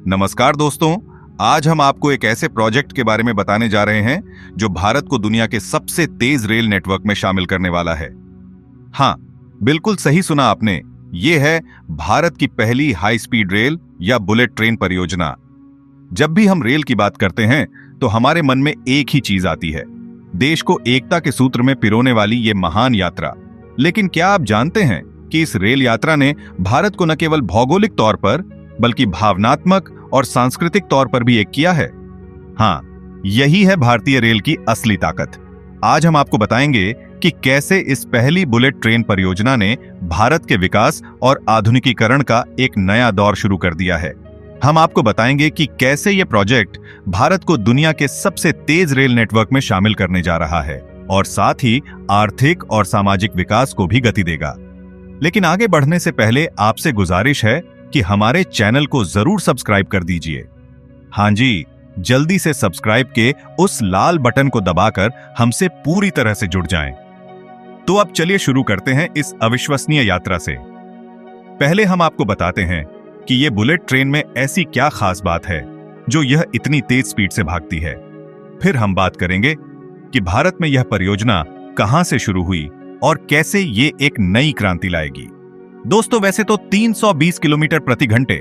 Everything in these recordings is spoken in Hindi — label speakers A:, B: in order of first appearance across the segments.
A: नमस्कार दोस्तों, आज हम आपको एक ऐसे प्रोजेक्ट के बारे में बताने जा रहे हैं जो भारत को दुनिया के सबसे तेज रेल नेटवर्क में शामिल करने वाला है। हाँ, बिल्कुल सही सुना आपने। ये है भारत की पहली हाई स्पीड रेल या बुलेट ट्रेन परियोजना। जब भी हम रेल की बात करते हैं तो हमारे मन में एक ही चीज आती है, देश को एकता के सूत्र में पिरोने वाली ये महान यात्रा। लेकिन क्या आप जानते हैं कि इस रेल यात्रा ने भारत को न केवल भौगोलिक तौर पर बल्कि भावनात्मक और सांस्कृतिक तौर पर भी एक किया है। हाँ, यही है भारतीय रेल की असली ताकत। आज हम आपको बताएंगे कि कैसे इस पहली बुलेट ट्रेन परियोजना ने भारत के विकास और आधुनिकीकरण का एक नया दौर शुरू कर दिया है। हम आपको बताएंगे कि कैसे ये प्रोजेक्ट भारत को दुनिया के सबसे तेज रेल नेटवर्क में शामिल करने जा रहा है और साथ ही आर्थिक और सामाजिक विकास को भी गति देगा। लेकिन आगे बढ़ने से पहले आपसे गुजारिश है कि हमारे चैनल को जरूर सब्सक्राइब कर दीजिए। हाँ जी, जल्दी से सब्सक्राइब के उस लाल बटन को दबाकर हमसे पूरी तरह से जुड़ जाएं। तो अब चलिए शुरू करते हैं इस अविश्वसनीय यात्रा से। पहले हम आपको बताते हैं कि ये बुलेट ट्रेन में ऐसी क्या खास बात है जो यह इतनी तेज स्पीड से भागती है। फिर हम बात करेंगे कि भारत में यह परियोजना कहां से शुरू हुई और कैसे ये एक नई क्रांति लाएगी। दोस्तों, वैसे तो 320 किलोमीटर प्रति घंटे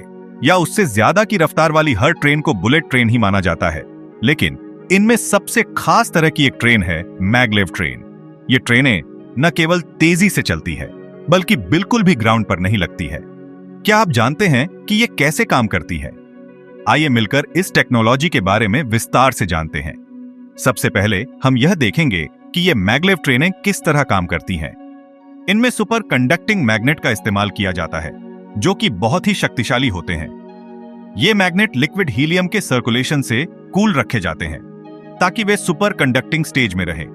A: या उससे ज्यादा की रफ्तार वाली हर ट्रेन को बुलेट ट्रेन ही माना जाता है, लेकिन इनमें सबसे खास तरह की एक ट्रेन है मैगलेव ट्रेन। ये ट्रेनें न केवल तेजी से चलती है बल्कि बिल्कुल भी ग्राउंड पर नहीं लगती है। क्या आप जानते हैं कि ये कैसे काम करती है? आइए मिलकर इस टेक्नोलॉजी के बारे में विस्तार से जानते हैं। सबसे पहले हम यह देखेंगे कि ये मैगलेव ट्रेनें किस तरह काम करती हैं। इनमें सुपर कंडक्टिंग मैग्नेट का इस्तेमाल किया जाता है, जो कि बहुत ही शक्तिशाली होते हैं। ये मैग्नेट लिक्विड हीलियम के सर्कुलेशन से कूल रखे जाते हैं ताकि वे सुपर कंडक्टिंग स्टेज में रहें।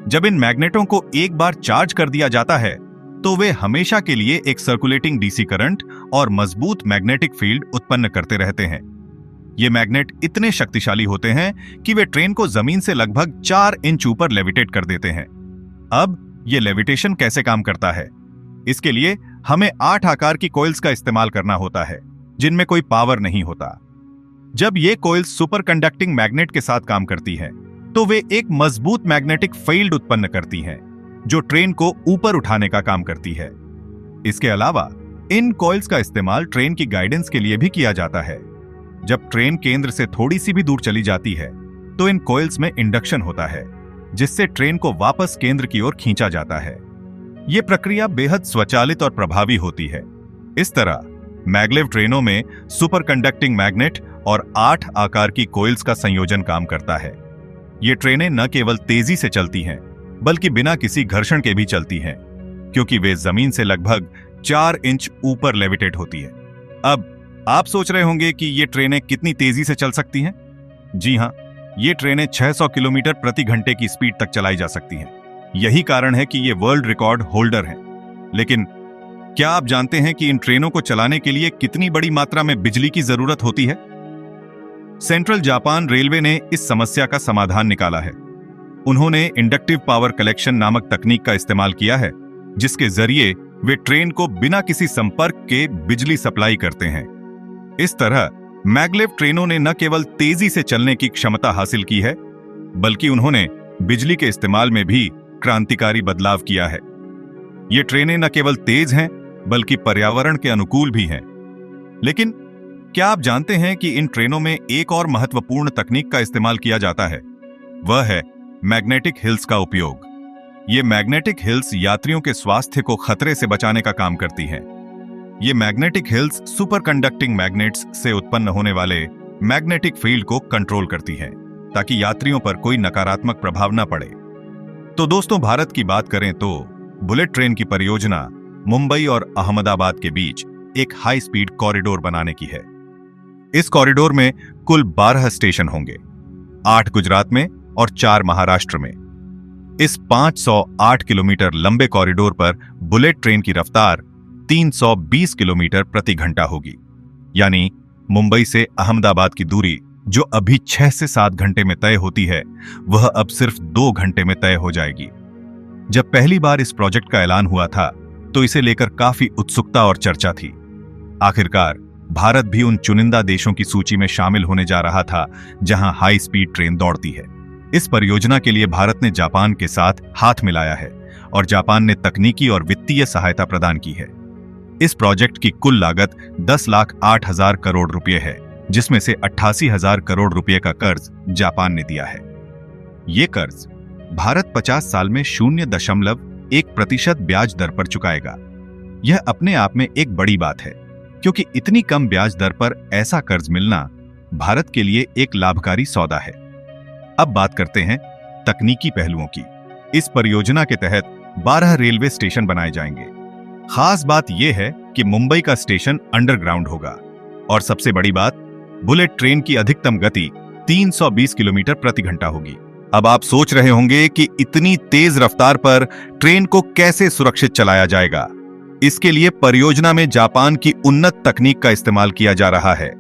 A: जब इन मैग्नेटों को एक बार चार्ज कर दिया जाता है तो वे हमेशा के लिए एक सर्कुलेटिंग डीसी करंट और मजबूत मैग्नेटिक फील्ड उत्पन्न करते रहते हैं। ये मैग्नेट इतने शक्तिशाली होते हैं कि वे ट्रेन को जमीन से लगभग 4 इंच ऊपर लेविटेट कर देते हैं। अब ये लेविटेशन कैसे काम करता है? इसके लिए हमें 8 आकार की कॉइल्स का इस्तेमाल करना होता है, जिनमें कोई पावर नहीं होता। जब ये कॉइल्स सुपर कंडक्टिंग मैग्नेट के साथ काम करती हैं, तो वे एक मजबूत मैग्नेटिक फील्ड उत्पन्न करती हैं, जो ट्रेन को ऊपर उठाने का काम करती है। इसके अलावा इन कॉइल्स का इस्तेमाल ट्रेन की गाइडेंस के लिए भी किया जाता है। जब ट्रेन केंद्र से थोड़ी सी भी दूर चली जाती है, तो इन कॉइल्स में इंडक्शन होता है, जिससे ट्रेन को वापस केंद्र की ओर खींचा जाता है। यह प्रक्रिया बेहद स्वचालित और प्रभावी होती है। इस तरह मैगलेव ट्रेनों में सुपर कंडक्टिंग मैग्नेट और 8 आकार की कॉइल्स का संयोजन काम करता है। ये ट्रेनें न केवल तेजी से चलती हैं, बल्कि बिना किसी घर्षण के भी चलती हैं, क्योंकि वे जमीन से लगभग 4 इंच ऊपर लेविटेट होती है। अब आप सोच रहे होंगे कि ये ट्रेनें कितनी तेजी से चल सकती हैं? जी हां, ये ट्रेनें 600 किलोमीटर प्रति घंटे की स्पीड तक चलाई जा सकती हैं। यही कारण है कि ये वर्ल्ड रिकॉर्ड होल्डर हैं। लेकिन क्या आप जानते हैं कि इन ट्रेनों को चलाने के लिए कितनी बड़ी मात्रा में बिजली की जरूरत होती है? सेंट्रल जापान रेलवे ने इस समस्या का समाधान निकाला है। उन्होंने इंडक्टिव पावर कलेक्शन नामक तकनीक का इस्तेमाल किया है, जिसके जरिए वे ट्रेन को बिना किसी संपर्क के बिजली सप्लाई करते हैं। इस तरह मैगलेव ट्रेनों ने न केवल तेजी से चलने की क्षमता हासिल की है, बल्कि उन्होंने बिजली के इस्तेमाल में भी क्रांतिकारी बदलाव किया है। ये ट्रेनें न केवल तेज हैं, बल्कि पर्यावरण के अनुकूल भी हैं। लेकिन क्या आप जानते हैं कि इन ट्रेनों में एक और महत्वपूर्ण तकनीक का इस्तेमाल किया जाता है? वह है मैग्नेटिक हिल्स का उपयोग। ये मैग्नेटिक हिल्स यात्रियों के स्वास्थ्य को खतरे से बचाने का काम करती हैं। ये magnetic hills super conducting magnets से उत्पन्न होने वाले मैग्नेटिक फील्ड को कंट्रोल करती हैं, ताकि यात्रियों पर कोई नकारात्मक प्रभाव न पड़े। तो दोस्तों, भारत की बात करें तो बुलेट ट्रेन की परियोजना मुंबई और अहमदाबाद के बीच एक हाई स्पीड कॉरिडोर बनाने की है। इस कॉरिडोर में कुल 12 स्टेशन होंगे, 8 गुजरात में और 4 महाराष्ट्र में। इस 508 किलोमीटर लंबे कॉरिडोर पर बुलेट ट्रेन की रफ्तार 320 किलोमीटर प्रति घंटा होगी। यानी मुंबई से अहमदाबाद की दूरी जो अभी 6 से 7 घंटे में तय होती है, वह अब सिर्फ 2 घंटे में तय हो जाएगी। जब पहली बार इस प्रोजेक्ट का ऐलान हुआ था, तो इसे लेकर काफी उत्सुकता और चर्चा थी। आखिरकार भारत भी उन चुनिंदा देशों की सूची में शामिल होने जा रहा था जहां हाई स्पीड ट्रेन दौड़ती है। इस परियोजना के लिए भारत ने जापान के साथ हाथ मिलाया है और जापान ने तकनीकी और वित्तीय सहायता प्रदान की है। इस प्रोजेक्ट की कुल लागत 10,08,000 करोड़ रुपए है, जिसमें से 88,000 करोड़ रुपए का कर्ज जापान ने दिया है। ये कर्ज भारत 50 साल में 0.1% ब्याज दर पर चुकाएगा। यह अपने आप में एक बड़ी बात है, क्योंकि इतनी कम ब्याज दर पर ऐसा कर्ज मिलना भारत के लिए एक लाभकारी सौदा है। अब बात करते हैं तकनीकी पहलुओं की। इस परियोजना के तहत 12 रेलवे स्टेशन बनाए जाएंगे। खास बात यह है कि मुंबई का स्टेशन अंडरग्राउंड होगा और सबसे बड़ी बात, बुलेट ट्रेन की अधिकतम गति 320 किलोमीटर प्रति घंटा होगी। अब आप सोच रहे होंगे कि इतनी तेज रफ्तार पर ट्रेन को कैसे सुरक्षित चलाया जाएगा। इसके लिए परियोजना में जापान की उन्नत तकनीक का इस्तेमाल किया जा रहा है।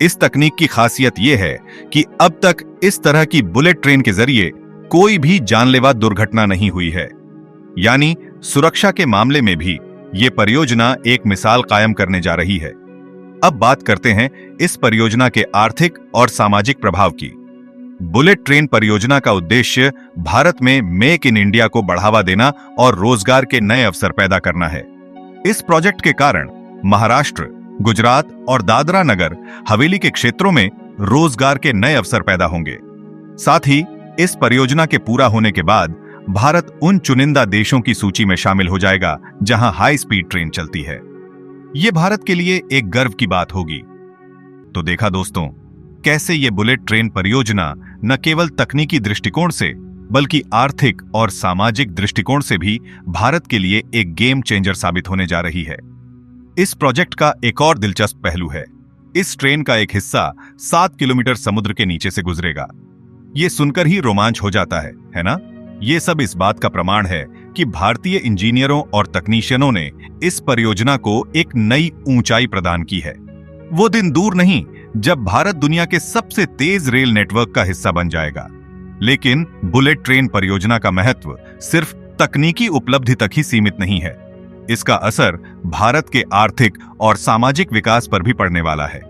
A: इस तकनीक की खासियत यह है कि अब तक इस तरह की बुलेट ट्रेन के जरिए कोई भी जानलेवा दुर्घटना नहीं हुई है। यानी सुरक्षा के मामले में भी ये परियोजना एक मिसाल कायम करने जा रही है। अब बात करते हैं इस परियोजना के आर्थिक और सामाजिक प्रभाव की। बुलेट ट्रेन परियोजना का उद्देश्य भारत में मेक इन इंडिया को बढ़ावा देना और रोजगार के नए अवसर पैदा करना है। इस प्रोजेक्ट के कारण महाराष्ट्र, गुजरात और दादरा नगर हवेली के क्षेत्रों में रोजगार के नए अवसर पैदा होंगे। साथ ही इस परियोजना के पूरा होने के बाद भारत उन चुनिंदा देशों की सूची में शामिल हो जाएगा जहां हाई स्पीड ट्रेन चलती है। यह भारत के लिए एक गर्व की बात होगी। तो देखा दोस्तों, कैसे ये बुलेट ट्रेन परियोजना न केवल तकनीकी दृष्टिकोण से बल्कि आर्थिक और सामाजिक दृष्टिकोण से भी भारत के लिए एक गेम चेंजर साबित होने जा रही है। इस प्रोजेक्ट का एक और दिलचस्प पहलू है, इस ट्रेन का एक हिस्सा 7 किलोमीटर समुद्र के नीचे से गुजरेगा। ये सुनकर ही रोमांच हो जाता है ना? ये सब इस बात का प्रमाण है कि भारतीय इंजीनियरों और तकनीशियनों ने इस परियोजना को एक नई ऊंचाई प्रदान की है। वो दिन दूर नहीं जब भारत दुनिया के सबसे तेज रेल नेटवर्क का हिस्सा बन जाएगा। लेकिन बुलेट ट्रेन परियोजना का महत्व सिर्फ तकनीकी उपलब्धि तक ही सीमित नहीं है। इसका असर भारत के आर्थिक और सामाजिक विकास पर भी पड़ने वाला है।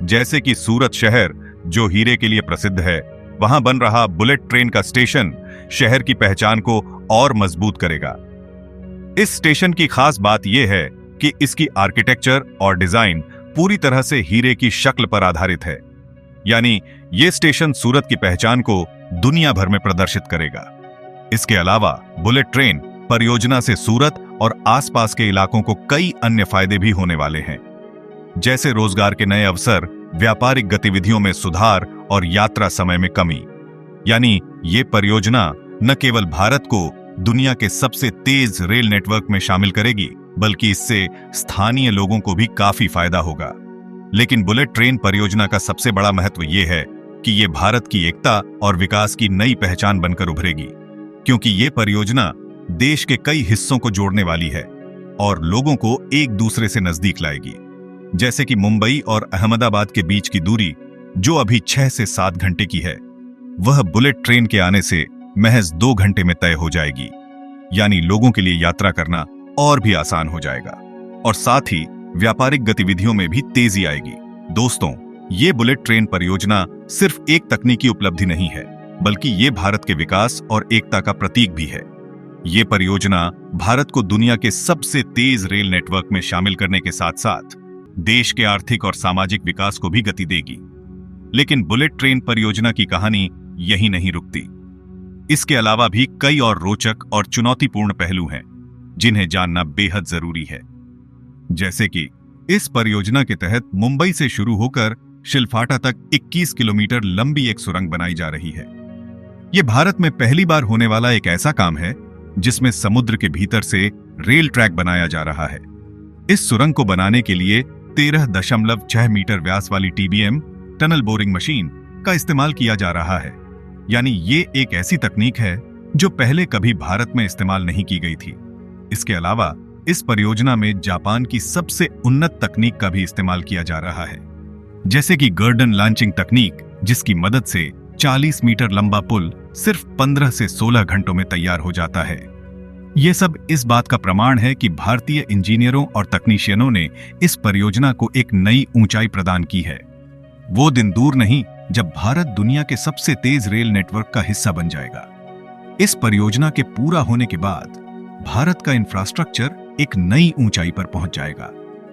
A: जैसे कि सूरत शहर, जो हीरे के लिए प्रसिद्ध है, वहां बन रहा बुलेट ट्रेन का स्टेशन शहर की पहचान को और मजबूत करेगा। इस स्टेशन की खास बात यह है कि इसकी आर्किटेक्चर और डिजाइन पूरी तरह से हीरे की शक्ल पर आधारित है। यानी यह स्टेशन सूरत की पहचान को दुनिया भर में प्रदर्शित करेगा। इसके अलावा बुलेट ट्रेन परियोजना से सूरत और आसपास के इलाकों को कई अन्य फायदे भी होने वाले हैं, जैसे रोजगार के नए अवसर, व्यापारिक गतिविधियों में सुधार और यात्रा समय में कमी। यानी ये परियोजना न केवल भारत को दुनिया के सबसे तेज रेल नेटवर्क में शामिल करेगी, बल्कि इससे स्थानीय लोगों को भी काफी फायदा होगा। लेकिन बुलेट ट्रेन परियोजना का सबसे बड़ा महत्व यह है कि यह भारत की एकता और विकास की नई पहचान बनकर उभरेगी, क्योंकि यह परियोजना देश के कई हिस्सों को जोड़ने वाली है और लोगों को एक दूसरे से नजदीक लाएगी। जैसे कि मुंबई और अहमदाबाद के बीच की दूरी, जो अभी 6 से 7 घंटे की है, वह बुलेट ट्रेन के आने से महज 2 घंटे में तय हो जाएगी। यानी लोगों के लिए यात्रा करना और भी आसान हो जाएगा और साथ ही व्यापारिक गतिविधियों में भी तेजी आएगी। दोस्तों, ये बुलेट ट्रेन परियोजना सिर्फ एक तकनीकी उपलब्धि नहीं है, बल्कि ये भारत के विकास और एकता का प्रतीक भी है। ये परियोजना भारत को दुनिया के सबसे तेज रेल नेटवर्क में शामिल करने के साथ साथ देश के आर्थिक और सामाजिक विकास को भी गति देगी। लेकिन बुलेट ट्रेन परियोजना की कहानी यही नहीं रुकती। इसके अलावा भी कई और रोचक और चुनौतीपूर्ण पहलू हैं, जिन्हें जानना बेहद जरूरी है। जैसे कि इस परियोजना के तहत मुंबई से शुरू होकर शिलफाटा तक 21 किलोमीटर लंबी एक सुरंग बनाई जा रही है। यह भारत में पहली बार होने वाला एक ऐसा काम है जिसमें समुद्र के भीतर से रेल ट्रैक बनाया जा रहा है। इस सुरंग को बनाने के लिए 13.6 मीटर व्यास वाली TBM टनल बोरिंग मशीन का इस्तेमाल किया जा रहा है। यानी ये एक ऐसी तकनीक है जो पहले कभी भारत में इस्तेमाल नहीं की गई थी। इसके अलावा इस परियोजना में जापान की सबसे उन्नत तकनीक का भी इस्तेमाल किया जा रहा है, जैसे कि गर्डन लॉन्चिंग तकनीक, जिसकी मदद से 40 मीटर लंबा पुल सिर्फ 15 से 16 घंटों में तैयार हो जाता है। ये सब इस बात का प्रमाण है कि भारतीय इंजीनियरों और तकनीशियनों ने इस परियोजना को एक नई ऊंचाई प्रदान की है। वो दिन दूर नहीं जब भारत दुनिया के सबसे तेज रेल नेटवर्क का हिस्सा बन जाएगा। इस परियोजना के पूरा होने के बाद भारत का इंफ्रास्ट्रक्चर एक नई ऊंचाई पर पहुंच जाएगा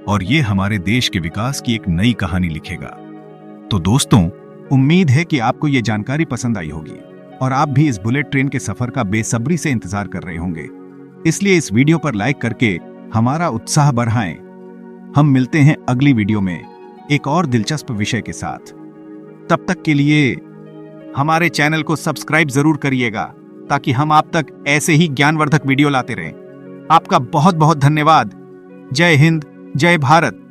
A: और ये हमारे देश के विकास की एक नई कहानी लिखेगा। तो दोस्तों, उम्मीद है कि आपको ये जानकारी पसंद आई होगी और आप भी इस बुलेट ट्रेन के सफर का बेसब्री से इंतजार कर रहे होंगे। इसलिए इस वीडियो पर लाइक करके हमारा उत्साह बढ़ाएं। हम मिलते हैं अगली वीडियो में एक और दिलचस्प विषय के साथ। तब तक के लिए हमारे चैनल को सब्सक्राइब जरूर करिएगा ताकि हम आप तक ऐसे ही ज्ञानवर्धक वीडियो लाते रहें। आपका बहुत बहुत धन्यवाद। जय हिंद, जय भारत।